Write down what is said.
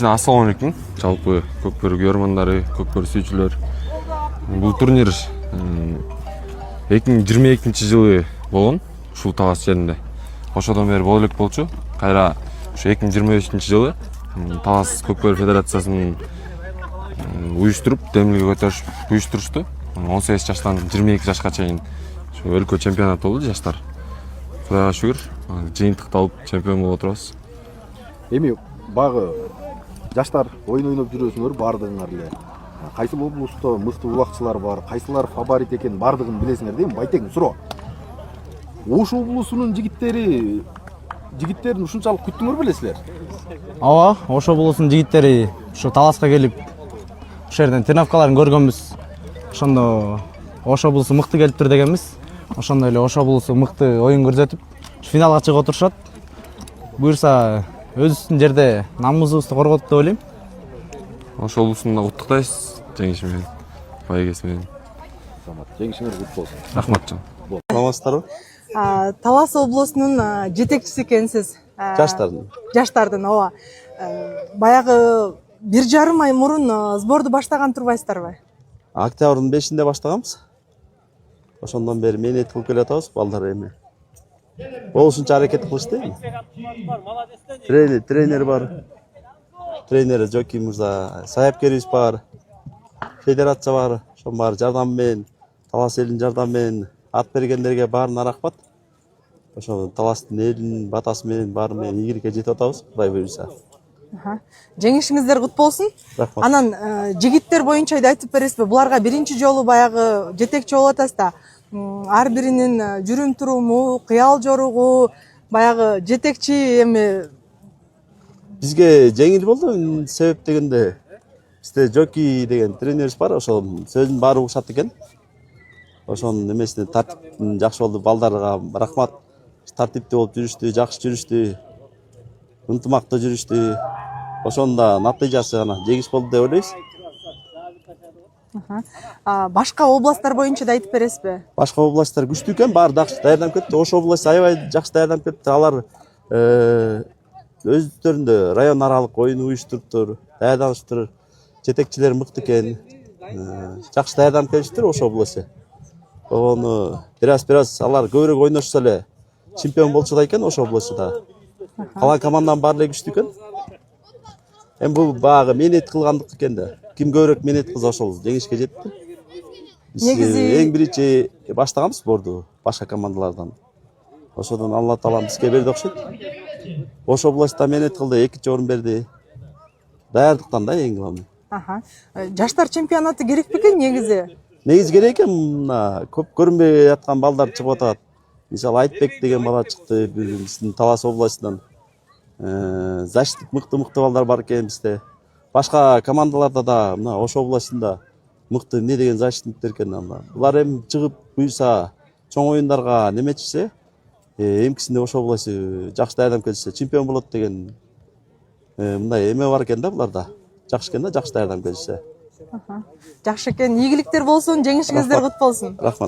Асуун экен жалпы көкбөрік ярмандары, көкбөрік сүйчүлөр. Бул турнир 2022 жылы болгон, ушул Талас жеринде. Ошодон бери боло элек болчу. Кайра ушу 2023 жылы Талас көкбөрік федерациясынын уюштуруп, демилге көтөрүшүп уюштурушту. 18 жаштан 22 жашка чейин өлкө чемпионат болду жаштар. Кудайга шүгүр, жыйынтыкталып чемпион болуп отурабыз. Эми багы жаштар ойын ойноп жүрөсүңөр баардыгыңар эле. Кайсыл облусто мыкты улакчылар бар, кайсылар фаворит экен баардыгын билесиңер дейм. Байтең суроо. Ош облусунун жигиттерин ушунчалык күттүңөр белесиңер? Ооба, Ош облусунун жигиттери ушу Таласка келип, ушул жерден тренировкаларын көргөнбүз. Ошондо Ош облусу мыкты келиптир дегенбиз. Ошондой эле Ош облусу мыкты оюн көрсөтүп, финалга чыгып отурушат. Буюрса өзүбүздүн жерде намыбызды корготтук деп ойлойм. Ош облусунда куттуктайбыз жеңиши менен, байгеси менен. Жеңишиңер кут болсун. Рахмат жан. Саламатсыздарбы? Талас облусунун жетекчиси экенсиз. Жаштардын, ооба. Баягы 1,5 ай мурун сборду баштаган турбайсыздарбы? Октябрдын 5-inde баштаганбыз. Ошондон бери мээнет кылып келатабыз, балдар эми. Болушунча аракет кылышты эми. Тренер бар. Тренер Жоки мырза, саяпкерибиз бар. Федерация бар. Ошонун баары жардам менен, Талас элинин жардамы менен ат бергендерге баарына рахмат. Ошо Таластын элинин батасы менен баары менен ийгиликке жетип атабыз, Кудай буйруса. Жеңишиңиздер кут болсун. Рахмат. Анан жигиттер боюнча да айтып бересизби? Буларга биринчи жолу баягы жетекчи болуп атасыз да. Ар биринин жүрүм туруму, кыял жоругу, баягы жетекчи эми Бизге жеңил болду, себеп дегенде бизде Жоки деген тренерибиз бар, ошол сөзүн баары угушат экен. Ошонун эмесине тартиптин жакшы болду, балдарга рахмат. Тартиптүү болуп жүрүштү, жакшы жүрүштү, ынтымактуу жүрүштү. Ошонун да натыйжасы гана жеңиш болду деп ойлойбуз. башка областтар боюнча да айтып бересизби? Башка областтар күчтүү экен, баары жакшы даярданып кетти. Ош областы аябай жакшы даярданып кетти. Алар өздөрүндө район аралык оюн уюштуруптур, даярданышыптыр. Жетекчилер мыкты экен. Жакшы даярданып келиштир Ош областы. Ону бираз алар көбүрөөк ойношсо эле чемпион болчу экен Ош областы да. Калган команданын баары эле күчтүү экен. Эми бул багы мээнет кылгандык экен да. Ким көбүрөөк мээнет кылса ошол жеңишке жетти. Биз эң биринчи баштаганбыз спорту башка командалардан. Ошодон Алла таалам бизге берди окшойт. Ош областта мээнет кылды, 2-чи орун берди. Даярдыктан да эң главный. Жаштар чемпионаты керек бекен негизи? Негизи керек экен, мына көп көрүнбөй аткан балдар чыгып атат. Мисалы Айтбек деген бала чыкты биздин Талас областынан. Защитник мыкты балдар бар экен бизде. Башка командаларда да мына Ош областында мыкты эмне деген защитниктер экен. Булар эми чыгып буйса чоң оюндарга неметишсе, эмкисинде Ош областы жакшы даярданып келишсе чемпион болот деген мындай эме бар экен да буларда. Жакшы экен да, жакшы даярданып келишсе. Жакшы экен, ийгиликтер болсун, жеңишиңиздер кут болсун. Рахмат.